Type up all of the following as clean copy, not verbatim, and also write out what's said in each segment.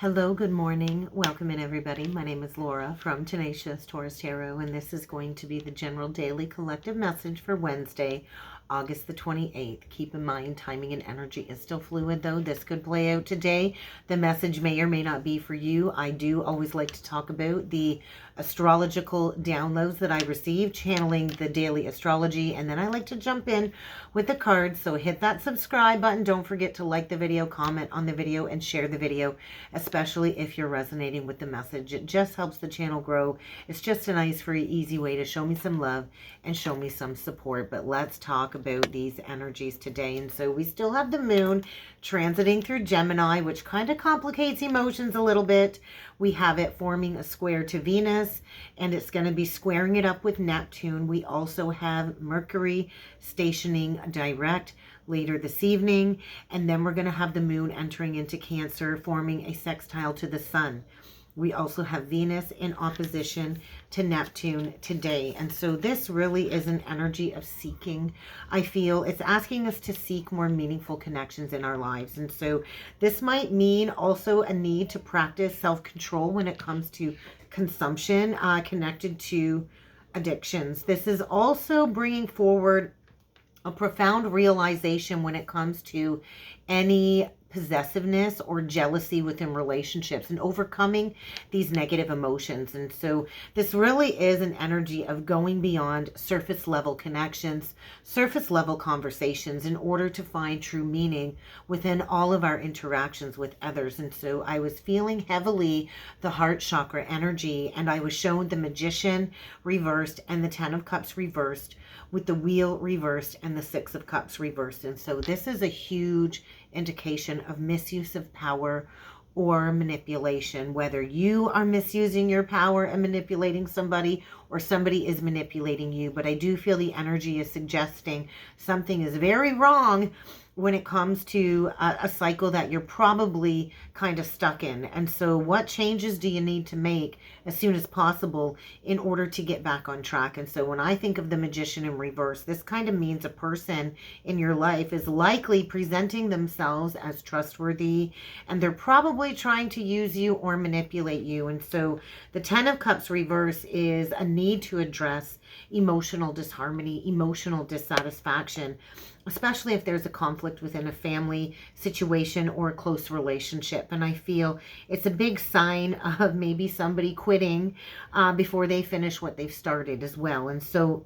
Hello, good morning. Welcome in, everybody. My name is Laura from Tenacious Taurus Tarot, and this is going to be the general daily collective message for Wednesday, August the 28th. Keep in mind, timing and energy is still fluid, though. This could play out today. The message may or may not be for you. I do always like to talk about the astrological downloads that I receive, channeling the daily astrology, and then I like to jump in with the cards. So hit that subscribe button. Don't forget to like the video, comment on the video, and share the video, especially if you're resonating with the message. It just helps the channel grow. It's just a nice, free, easy way to show me some love and show me some support. But let's talk about these energies today. And so we still have the moon transiting through Gemini, which kind of complicates emotions a little bit. We have it forming a square to Venus, and it's going to be squaring it up with Neptune. We also have Mercury stationing direct later this evening, and then we're going to have the moon entering into Cancer, forming a sextile to the sun. We also have Venus in opposition to Neptune today. And so this really is an energy of seeking. I feel it's asking us to seek more meaningful connections in our lives. And so this might mean also a need to practice self-control when it comes to consumption connected to addictions. This is also bringing forward a profound realization when it comes to any possessiveness or jealousy within relationships and overcoming these negative emotions. And so this really is an energy of going beyond surface level connections, surface level conversations in order to find true meaning within all of our interactions with others. And so I was feeling heavily the heart chakra energy, and I was shown the Magician reversed and the Ten of Cups reversed, with the Wheel reversed and the Six of Cups reversed. And so this is a huge indication of misuse of power or manipulation, whether you are misusing your power and manipulating somebody or somebody is manipulating you. But I do feel the energy is suggesting something is very wrong when it comes to a cycle that you're probably kind of stuck in. And so what changes do you need to make as soon as possible in order to get back on track? And so when I think of the Magician in reverse, this kind of means a person in your life is likely presenting themselves as trustworthy, and they're probably trying to use you or manipulate you. And so the Ten of Cups reverse is a need to address emotional disharmony, emotional dissatisfaction, especially if there's a conflict within a family situation or a close relationship. And I feel it's a big sign of maybe somebody quitting before they finish what they've started as well. And so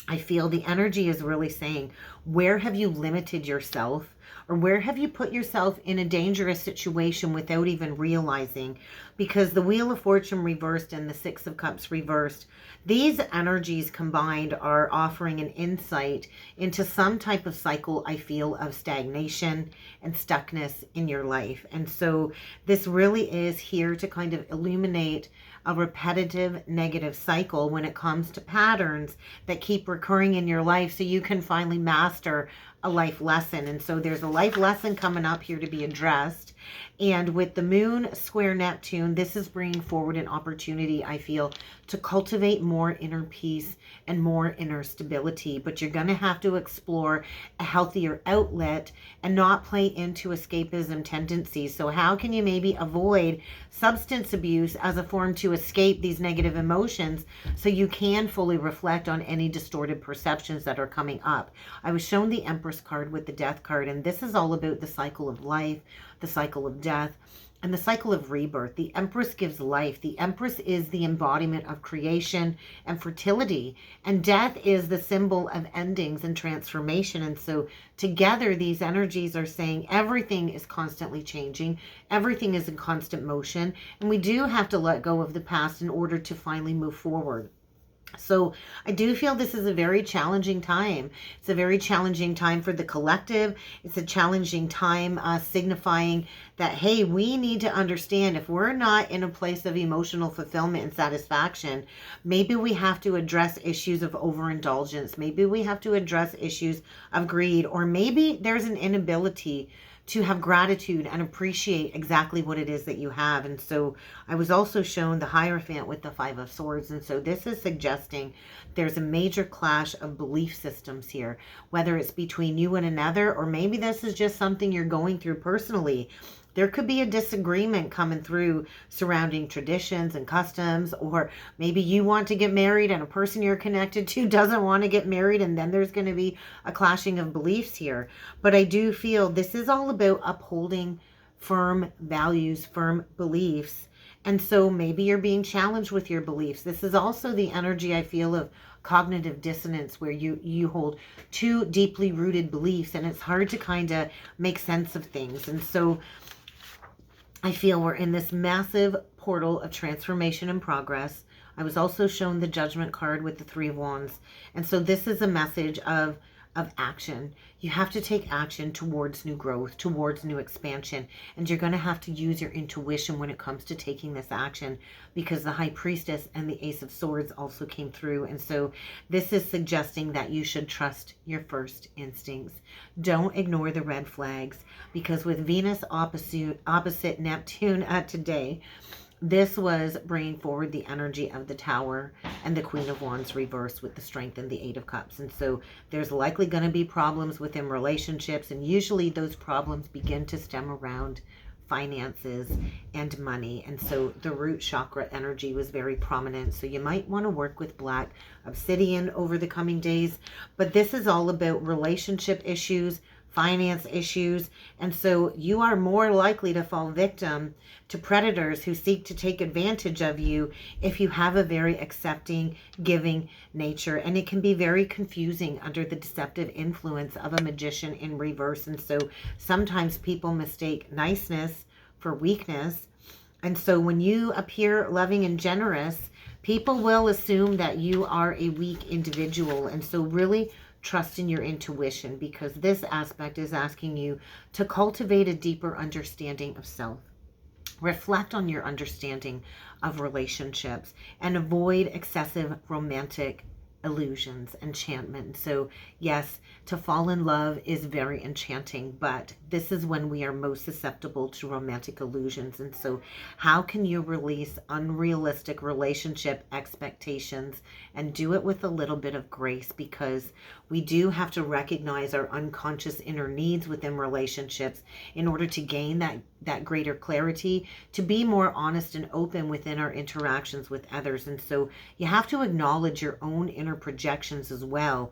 I feel the energy is really saying, where have you limited yourself? Or where have you put yourself in a dangerous situation without even realizing? Because the Wheel of Fortune reversed and the Six of Cups reversed, these energies combined are offering an insight into some type of cycle, I feel, of stagnation and stuckness in your life. And so this really is here to kind of illuminate a repetitive negative cycle when it comes to patterns that keep recurring in your life, so you can finally master a life lesson. And so there's a life lesson coming up here to be addressed. And with the moon square Neptune, this is bringing forward an opportunity, I feel, to cultivate more inner peace and more inner stability. But you're going to have to explore a healthier outlet and not play into escapism tendencies. So how can you maybe avoid substance abuse as a form to escape these negative emotions so you can fully reflect on any distorted perceptions that are coming up? I was shown the Empress card with the Death card, and this is all about the cycle of life, the cycle of death, and the cycle of rebirth. The Empress gives life. The Empress is the embodiment of creation and fertility, and death is the symbol of endings and transformation. And so together these energies are saying everything is constantly changing, everything is in constant motion, and we do have to let go of the past in order to finally move forward. So I do feel this is a very challenging time. It's a very challenging time for the collective. It's a challenging time signifying that, hey, we need to understand if we're not in a place of emotional fulfillment and satisfaction, maybe we have to address issues of overindulgence. Maybe we have to address issues of greed, or maybe there's an inability to have gratitude and appreciate exactly what it is that you have. And so I was also shown the Hierophant with the Five of Swords. And so this is suggesting there's a major clash of belief systems here, whether it's between you and another, or maybe this is just something you're going through personally. There could be a disagreement coming through surrounding traditions and customs, or maybe you want to get married and a person you're connected to doesn't want to get married, and then there's going to be a clashing of beliefs here. But I do feel this is all about upholding firm values, firm beliefs. And so maybe you're being challenged with your beliefs. This is also the energy I feel of cognitive dissonance, where you hold two deeply rooted beliefs and it's hard to kind of make sense of things. And so I feel we're in this massive portal of transformation and progress. I was also shown the Judgment card with the Three of Wands. And so this is a message of action. You have to take action towards new growth, towards new expansion. And you're going to have to use your intuition when it comes to taking this action, because the High Priestess and the Ace of Swords also came through. And so this is suggesting that you should trust your first instincts. Don't ignore the red flags, because with Venus opposite Neptune today, this was bringing forward the energy of the Tower and the Queen of Wands reversed with the Strength and the Eight of Cups. And so there's likely going to be problems within relationships, and usually those problems begin to stem around finances and money. And so the root chakra energy was very prominent. So you might want to work with black obsidian over the coming days. But this is all about relationship issues, finance issues, and so you are more likely to fall victim to predators who seek to take advantage of you if you have a very accepting, giving nature. And it can be very confusing under the deceptive influence of a magician in reverse. And so sometimes people mistake niceness for weakness. And so when you appear loving and generous, people will assume that you are a weak individual. And so really trust in your intuition, because this aspect is asking you to cultivate a deeper understanding of self. Reflect on your understanding of relationships and avoid excessive romantic illusions, enchantment. So yes, to fall in love is very enchanting, but this is when we are most susceptible to romantic illusions. And so how can you release unrealistic relationship expectations and do it with a little bit of grace? Because we do have to recognize our unconscious inner needs within relationships in order to gain that greater clarity, to be more honest and open within our interactions with others. And so you have to acknowledge your own inner projections as well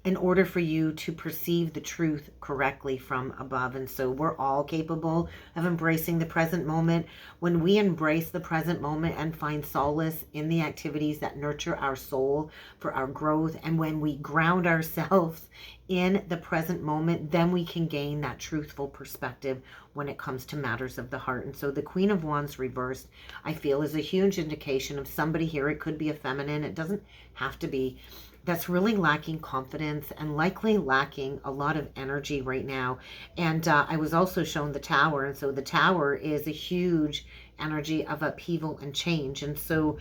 in order for you to perceive the truth correctly from above. And so we're all capable of embracing the present moment. When we embrace the present moment and find solace in the activities that nurture our soul for our growth, and when we ground ourselves in the present moment, then we can gain that truthful perspective when it comes to matters of the heart. And so the Queen of Wands reversed, I feel, is a huge indication of somebody here. It could be a feminine, it doesn't have to be, that's really lacking confidence and likely lacking a lot of energy right now. And I was also shown the Tower. And so the Tower is a huge energy of upheaval and change. And so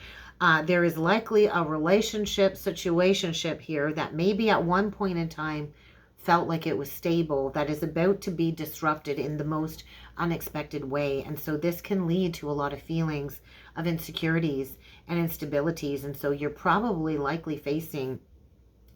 there is likely a relationship situationship here that maybe at one point in time felt like it was stable, that is about to be disrupted in the most unexpected way. And so this can lead to a lot of feelings of insecurities and instabilities. And so you're probably likely facing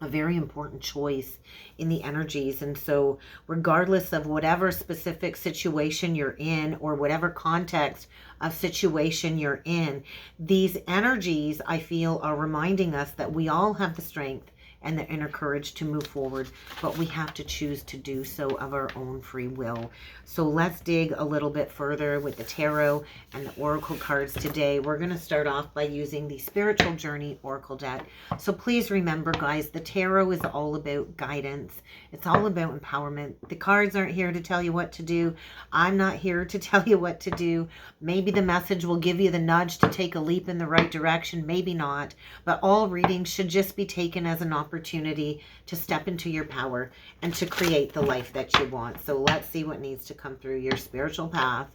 a very important choice in the energies. And so regardless of whatever specific situation you're in or whatever context of situation you're in, these energies, I feel, are reminding us that we all have the strength and the inner courage to move forward, but we have to choose to do so of our own free will. So let's dig a little bit further with the tarot and the oracle cards today. We're going to start off by using the Spiritual Journey Oracle deck. So please remember, guys, the tarot is all about guidance. It's all about empowerment. The cards aren't here to tell you what to do. I'm not here to tell you what to do. Maybe the message will give you the nudge to take a leap in the right direction, maybe not, but all readings should just be taken as an opportunity to step into your power and to create the life that you want. So let's see what needs to come through your spiritual path,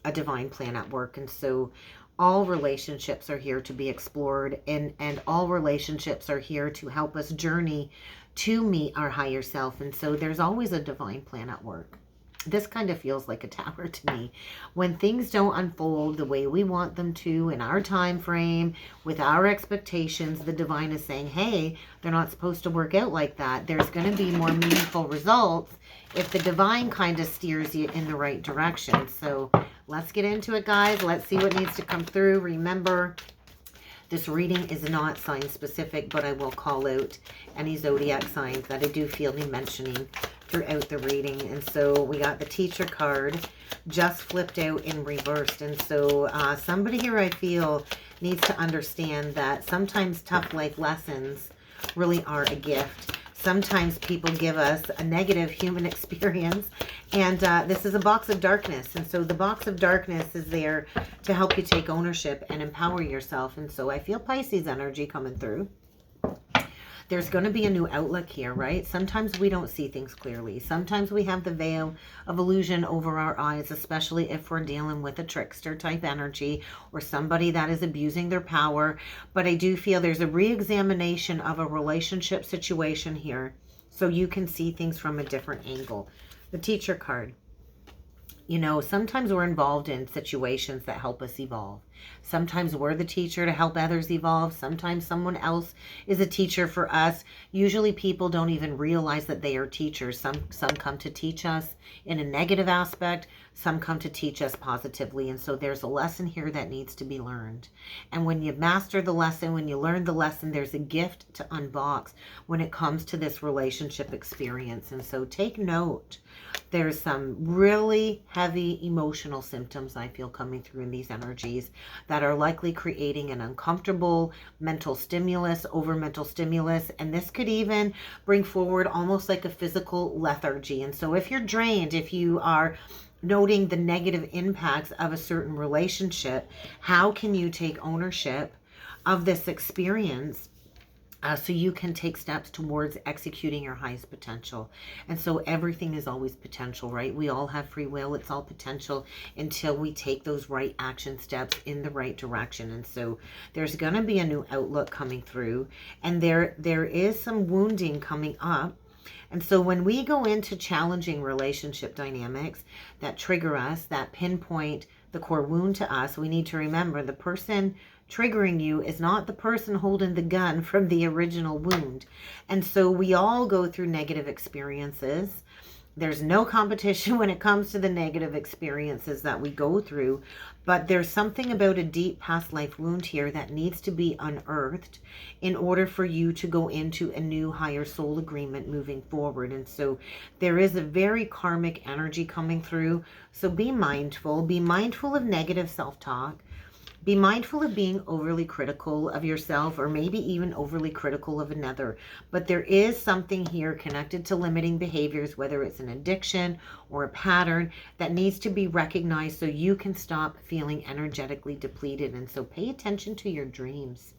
a divine plan at work. And so all relationships are here to be explored, and all relationships are here to help us journey to meet our higher self. And so there's always a divine plan at work. This kind of feels like a tower to me. When things don't unfold the way we want them to in our time frame, with our expectations, the divine is saying, hey, they're not supposed to work out like that. There's going to be more meaningful results if the divine kind of steers you in the right direction. So let's get into it, guys. Let's see what needs to come through. Remember, this reading is not sign specific, but I will call out any zodiac signs that I do feel me mentioning throughout the reading. And so we got the teacher card just flipped out in reversed. And so somebody here, I feel, needs to understand that sometimes tough life lessons really are a gift. Sometimes people give us a negative human experience, and this is a box of darkness. And so the box of darkness is there to help you take ownership and empower yourself. And so I feel Pisces energy coming through. There's going to be a new outlook here, right? Sometimes we don't see things clearly. Sometimes we have the veil of illusion over our eyes, especially if we're dealing with a trickster type energy or somebody that is abusing their power. But I do feel there's a re-examination of a relationship situation here, so you can see things from a different angle. The teacher card. You know, sometimes we're involved in situations that help us evolve. Sometimes we're the teacher to help others evolve. Sometimes someone else is a teacher for us. Usually people don't even realize that they are teachers. Some come to teach us in a negative aspect. Some come to teach us positively. And so there's a lesson here that needs to be learned. And when you master the lesson, when you learn the lesson, there's a gift to unbox when it comes to this relationship experience. And so take note. There's some really heavy emotional symptoms I feel coming through in these energies that are likely creating an uncomfortable mental stimulus, over mental stimulus. And this could even bring forward almost like a physical lethargy. And so if you're drained, if you are noting the negative impacts of a certain relationship, how can you take ownership of this experience so you can take steps towards executing your highest potential? And so everything is always potential, right? We all have free will. It's all potential until we take those right action steps in the right direction. And so there's going to be a new outlook coming through, and there is some wounding coming up. And so when we go into challenging relationship dynamics that trigger us, that pinpoint the core wound to us, we need to remember the person triggering you is not the person holding the gun from the original wound. And so we all go through negative experiences. There's no competition when it comes to the negative experiences that we go through, but there's something about a deep past life wound here that needs to be unearthed in order for you to go into a new higher soul agreement moving forward. And so there is a very karmic energy coming through. So be mindful of negative self-talk. Be mindful of being overly critical of yourself, or maybe even overly critical of another. But there is something here connected to limiting behaviors, whether it's an addiction or a pattern, that needs to be recognized so you can stop feeling energetically depleted. And so pay attention to your dreams.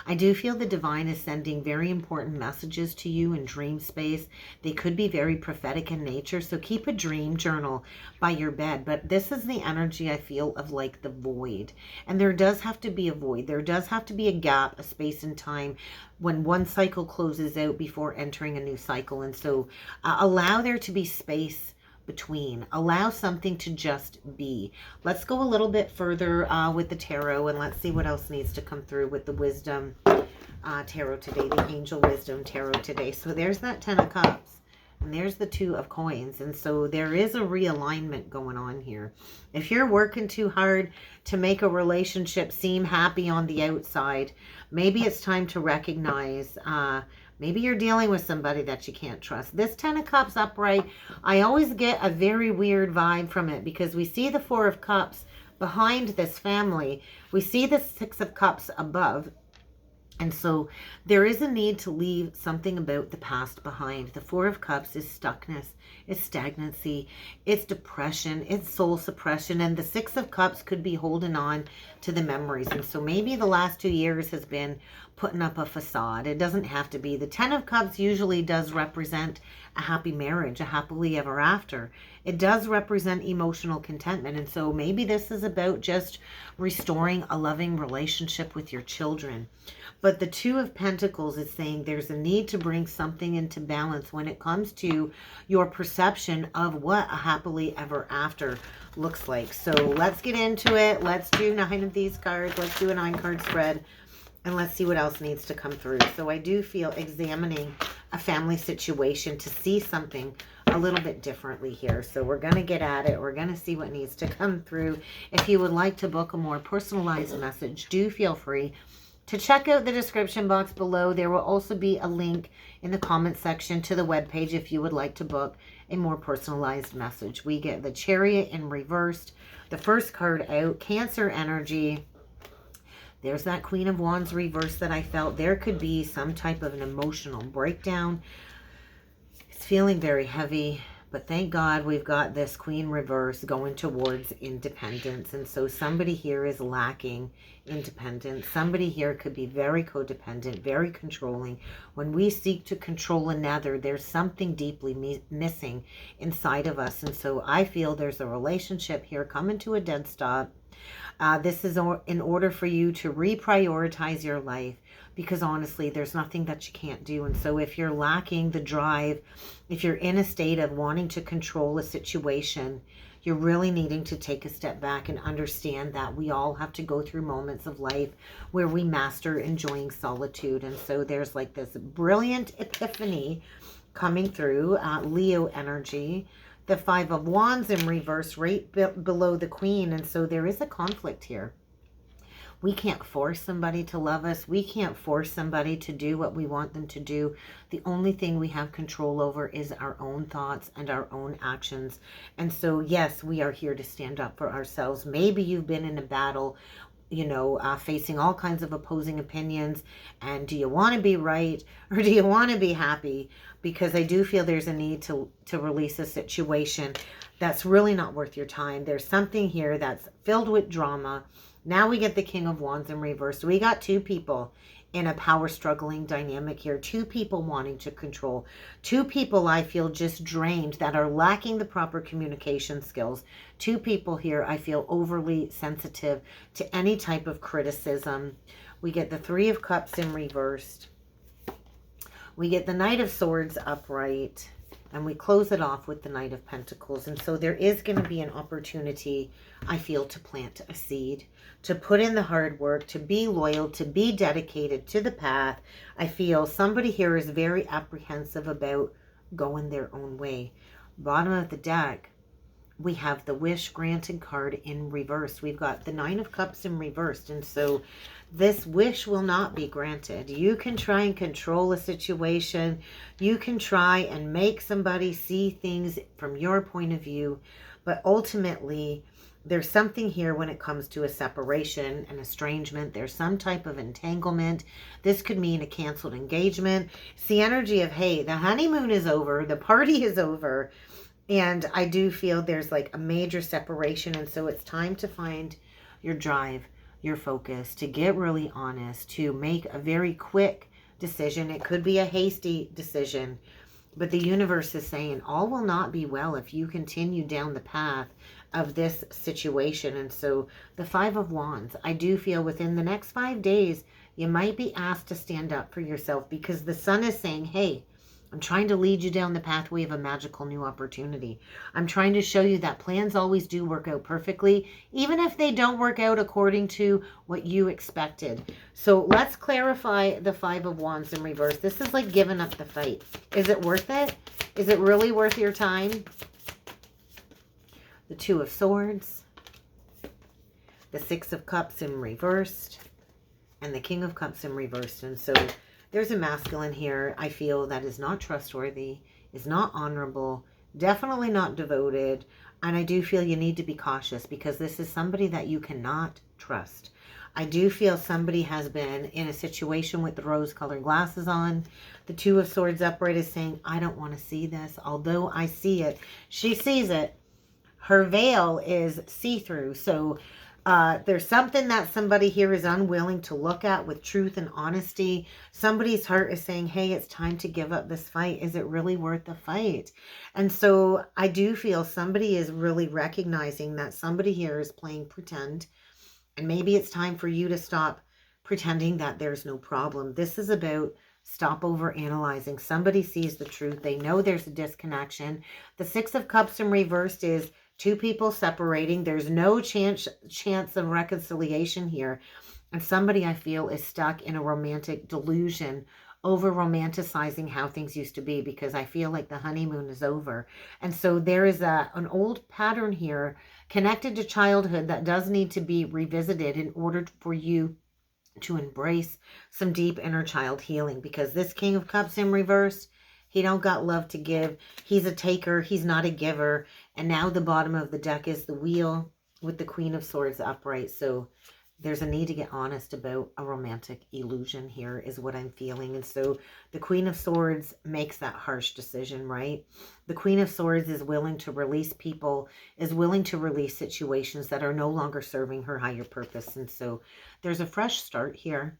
I do feel the divine is sending very important messages to you in dream space. They could be very prophetic in nature, so keep a dream journal by your bed. But this is the energy I feel of like the void. And there does have to be a void. There does have to be a gap, a space in time when one cycle closes out before entering a new cycle. And so allow there to be space between. Allow something to just be. Let's go a little bit further with the tarot, and let's see what else needs to come through with the wisdom tarot today, the angel wisdom tarot today. So there's that 10 of cups, and there's the 2 of coins. And so there is a realignment going on here. If you're working too hard to make a relationship seem happy on the outside, maybe it's time to recognize maybe you're dealing with somebody that you can't trust. This 10 of Cups upright, I always get a very weird vibe from it, because we see the 4 of Cups behind this family. We see the 6 of Cups above. And so there is a need to leave something about the past behind. The 4 of Cups is stuckness, it's stagnancy, it's depression, it's soul suppression. And the 6 of Cups could be holding on to the memories. And so maybe the last 2 years has been putting up a facade. It doesn't have to be. The 10 of Cups usually does represent a happy marriage, a happily ever after. It does represent emotional contentment. And so maybe this is about just restoring a loving relationship with your children. But the Two of Pentacles is saying there's a need to bring something into balance when it comes to your perception of what a happily ever after looks like. So let's get into it. Let's do 9 of these cards. Let's do a 9-card spread. And let's see what else needs to come through. So I do feel examining a family situation to see something a little bit differently here. So we're going to get at it. We're going to see what needs to come through. If you would like to book a more personalized message, do feel free to check out the description box below. There will also be a link in the comment section to the webpage if you would like to book a more personalized message. We get the Chariot in reversed. The first card out, Cancer energy. There's that Queen of Wands reversed that I felt. There could be some type of an emotional breakdown. It's feeling very heavy. But thank God we've got this Queen reverse going towards independence. And so somebody here is lacking independence. Somebody here could be very codependent, very controlling. When we seek to control another, there's something deeply missing inside of us. And so I feel there's a relationship here coming to a dead stop. This is in order for you to reprioritize your life, because honestly, there's nothing that you can't do. And so if you're lacking the drive, if you're in a state of wanting to control a situation, you're really needing to take a step back and understand that we all have to go through moments of life where we master enjoying solitude. And so there's like this brilliant epiphany coming through, Leo energy. The Five of Wands in reverse right below the Queen. And so there is a conflict here. We can't force somebody to love us. We can't force somebody to do what we want them to do. The only thing we have control over is our own thoughts and our own actions. And so, yes, we are here to stand up for ourselves. Maybe you've been in a battle, you know, facing all kinds of opposing opinions. And do you want to be right or do you want to be happy? Because I do feel there's a need to release a situation that's really not worth your time. There's something here that's filled with drama. Now we get the King of Wands in reverse. We got two people in a power struggling dynamic here. Two people wanting to control. Two people I feel just drained, that are lacking the proper communication skills. Two people here I feel overly sensitive to any type of criticism. We get the Three of Cups in reversed. We get the Knight of Swords upright. And we close it off with the Knight of Pentacles. And so there is going to be an opportunity, I feel, to plant a seed, to put in the hard work, to be loyal, to be dedicated to the path. I feel somebody here is very apprehensive about going their own way. Bottom of the deck, we have the Wish Granted card in reverse. We've got the Nine of Cups in reversed. And so this wish will not be granted. You can try and control a situation. You can try and make somebody see things from your point of view. But ultimately, there's something here when it comes to a separation, an estrangement. There's some type of entanglement. This could mean a canceled engagement. It's the energy of, hey, the honeymoon is over. The party is over. And I do feel there's like a major separation. And so it's time to find your drive, your focus, to get really honest, to make a very quick decision. It could be a hasty decision, but the universe is saying all will not be well if you continue down the path of this situation. And so the Five of Wands, I do feel within the next 5 days, you might be asked to stand up for yourself, because the sun is saying, hey, I'm trying to lead you down the pathway of a magical new opportunity. I'm trying to show you that plans always do work out perfectly, even if they don't work out according to what you expected. So let's clarify the Five of Wands in reverse. This is like giving up the fight. Is it worth it? Is it really worth your time? The Two of Swords, the Six of Cups in reversed, and the King of Cups in reversed. And so there's a masculine here, I feel, that is not trustworthy, is not honorable, definitely not devoted. And I do feel you need to be cautious, because this is somebody that you cannot trust. I do feel somebody has been in a situation with the rose-colored glasses on. The Two of Swords upright is saying, I don't want to see this. Although I see it, she sees it. Her veil is see-through. So There's something that somebody here is unwilling to look at with truth and honesty. Somebody's heart is saying, hey, it's time to give up this fight. Is it really worth the fight? And so I do feel somebody is really recognizing that somebody here is playing pretend. And maybe it's time for you to stop pretending that there's no problem. This is about stop over analyzing. Somebody sees the truth. They know there's a disconnection. The Six of Cups in reversed is two people separating. There's no chance of reconciliation here. And somebody, I feel, is stuck in a romantic delusion, over romanticizing how things used to be, because I feel like the honeymoon is over. And so there is an old pattern here connected to childhood that does need to be revisited in order for you to embrace some deep inner child healing, because this King of Cups in reverse, he don't got love to give. He's a taker. He's not a giver. And now the bottom of the deck is the Wheel with the Queen of Swords upright. So there's a need to get honest about a romantic illusion here is what I'm feeling. And so the Queen of Swords makes that harsh decision, right? The Queen of Swords is willing to release people, is willing to release situations that are no longer serving her higher purpose. And so there's a fresh start here.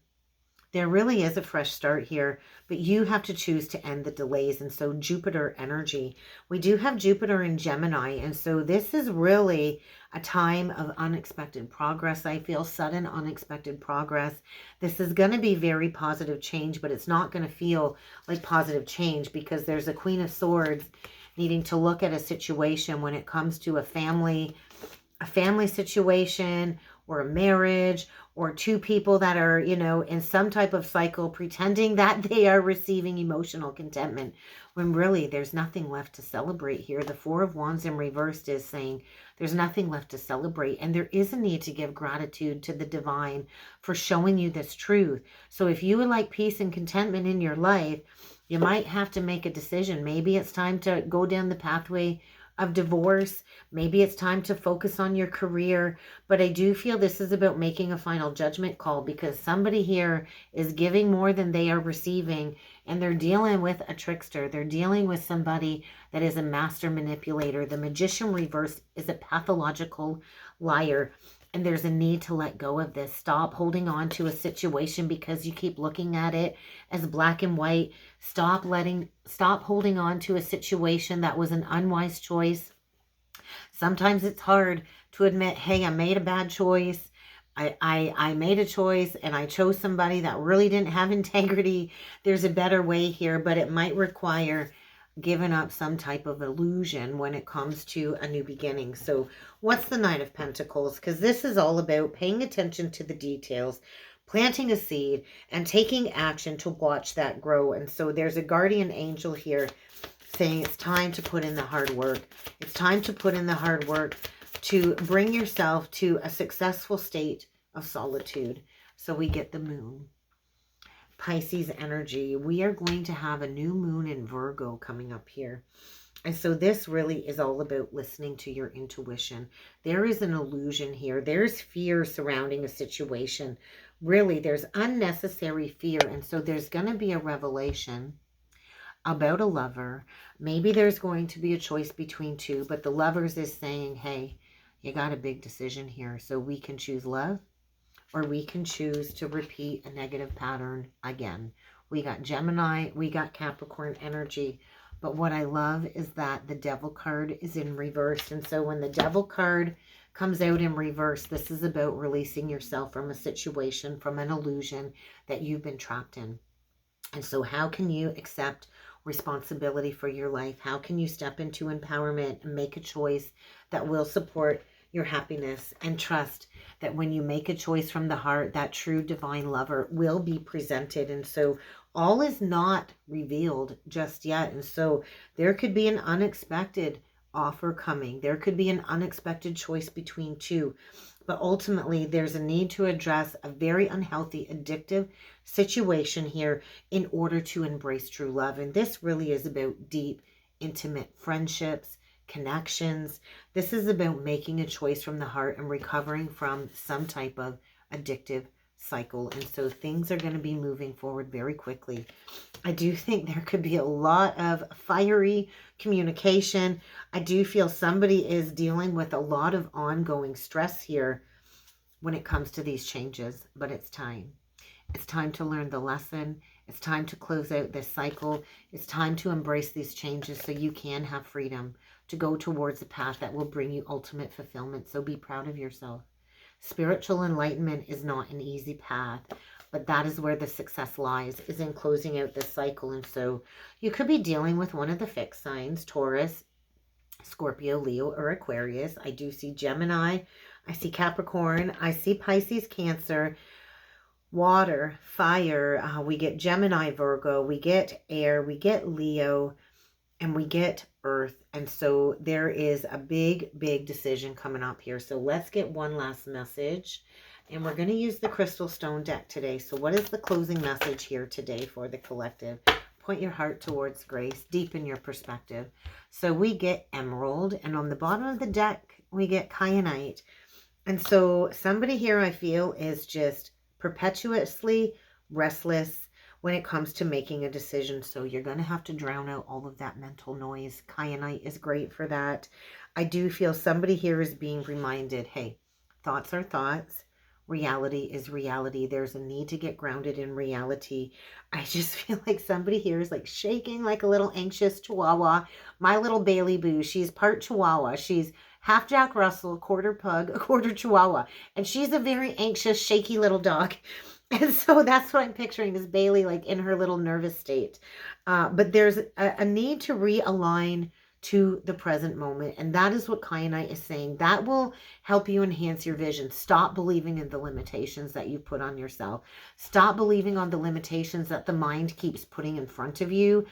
There really is a fresh start here, but you have to choose to end the delays. And so Jupiter energy, we do have Jupiter in Gemini. And so this is really a time of unexpected progress. I feel sudden, unexpected progress. This is going to be very positive change, but it's not going to feel like positive change because there's a Queen of Swords needing to look at a situation when it comes to a family situation or a marriage, or two people that are, you know, in some type of cycle pretending that they are receiving emotional contentment when really there's nothing left to celebrate here. The Four of Wands in reversed is saying there's nothing left to celebrate, and there is a need to give gratitude to the divine for showing you this truth. So if you would like peace and contentment in your life, you might have to make a decision. Maybe it's time to go down the pathway of divorce. Maybe it's time to focus on your career. But I do feel this is about making a final judgment call, because somebody here is giving more than they are receiving, and they're dealing with a trickster. They're dealing with somebody that is a master manipulator. The Magician reverse is a pathological liar. And there's a need to let go of this. Stop holding on to a situation because you keep looking at it as black and white. Stop holding on to a situation that was an unwise choice. Sometimes it's hard to admit, hey, I made a bad choice. I made a choice and I chose somebody that really didn't have integrity. There's a better way here, but it might require giving up some type of illusion when it comes to a new beginning. So what's the Knight of Pentacles? Because this is all about paying attention to the details, planting a seed, and taking action to watch that grow. And so there's a guardian angel here saying it's time to put in the hard work. It's time to put in the hard work to bring yourself to a successful state of solitude. So we get the Moon. Pisces energy. We are going to have a new moon in Virgo coming up here. And so this really is all about listening to your intuition. There is an illusion here. There's fear surrounding a situation. Really, there's unnecessary fear. And so there's going to be a revelation about a lover. Maybe there's going to be a choice between two, but the Lovers is saying, hey, you got a big decision here. So we can choose love, or we can choose to repeat a negative pattern again. We got Gemini, we got Capricorn energy. But what I love is that the Devil card is in reverse. And so when the Devil card comes out in reverse, this is about releasing yourself from a situation, from an illusion that you've been trapped in. And so how can you accept responsibility for your life? How can you step into empowerment and make a choice that will support your happiness, and trust that when you make a choice from the heart, that true divine lover will be presented? And so all is not revealed just yet. And so there could be an unexpected offer coming. There could be an unexpected choice between two. But ultimately, there's a need to address a very unhealthy, addictive situation here in order to embrace true love. And this really is about deep, intimate friendships, connections. This is about making a choice from the heart and recovering from some type of addictive cycle. And so things are going to be moving forward very quickly. I do think there could be a lot of fiery communication. I do feel somebody is dealing with a lot of ongoing stress here. when it comes to these changes, but it's time. It's time to learn the lesson. It's time to close out this cycle. It's time to embrace these changes so you can have freedom to go towards a path that will bring you ultimate fulfillment. So be proud of yourself. Spiritual enlightenment is not an easy path, but that is where the success lies, is in closing out this cycle. And so you could be dealing with one of the fixed signs, Taurus, Scorpio, Leo, or Aquarius. I do see Gemini. I see Capricorn. I see Pisces, Cancer, water, fire. We get Gemini, Virgo. We get air. We get Leo. And we get earth. And so there is a big, big decision coming up here. So let's get one last message. And we're going to use the Crystal Stone deck today. So what is the closing message here today for the collective? Point your heart towards grace. Deepen your perspective. So we get Emerald. And on the bottom of the deck, we get Kyanite. And so somebody here, I feel, is just perpetuously restless when it comes to making a decision. So you're going to have to drown out all of that mental noise. Kyanite is great for that. I do feel somebody here is being reminded, hey, thoughts are thoughts. Reality is reality. There's a need to get grounded in reality. I just feel like somebody here is like shaking like a little anxious chihuahua. My little Bailey Boo, she's part chihuahua. She's half Jack Russell, quarter pug, a quarter chihuahua. And she's a very anxious, shaky little dog. And so that's what I'm picturing is Bailey, like in her little nervous state. But there's a need to realign to the present moment. And that is what Kyanite is saying. That will help you enhance your vision. Stop believing in the limitations that you put on yourself. Stop believing on the limitations that the mind keeps putting in front of you.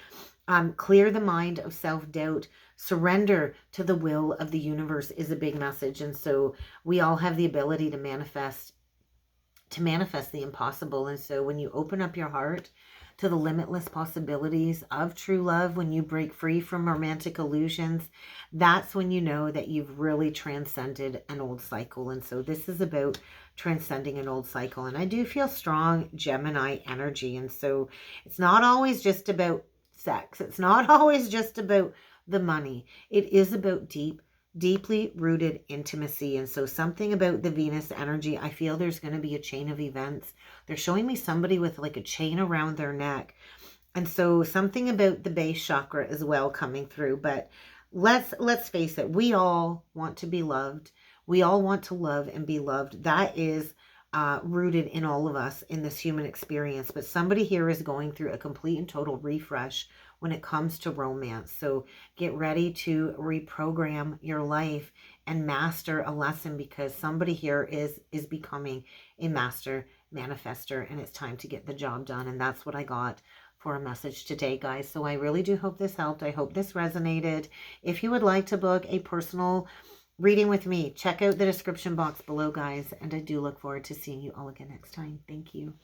Clear the mind of self-doubt. Surrender to the will of the universe is a big message. And so we all have the ability to manifest the impossible. And so when you open up your heart to the limitless possibilities of true love, when you break free from romantic illusions, that's when you know that you've really transcended an old cycle. And so this is about transcending an old cycle. And I do feel strong Gemini energy. And so it's not always just about sex. It's not always just about the money. It is about deeply rooted intimacy. And so something about the Venus energy, I feel there's going to be a chain of events. They're showing me somebody with like a chain around their neck. And so something about the base chakra as well coming through. But let's face it, we all want to be loved. We all want to love and be loved. That is rooted in all of us in this human experience. But somebody here is going through a complete and total refresh when it comes to romance. So get ready to reprogram your life and master a lesson, because somebody here is becoming a master manifester, and it's time to get the job done. And that's what I got for a message today, guys. So I really do hope this helped. I hope this resonated. If you would like to book a personal reading with me, check out the description box below, guys. And I do look forward to seeing you all again next time. Thank you.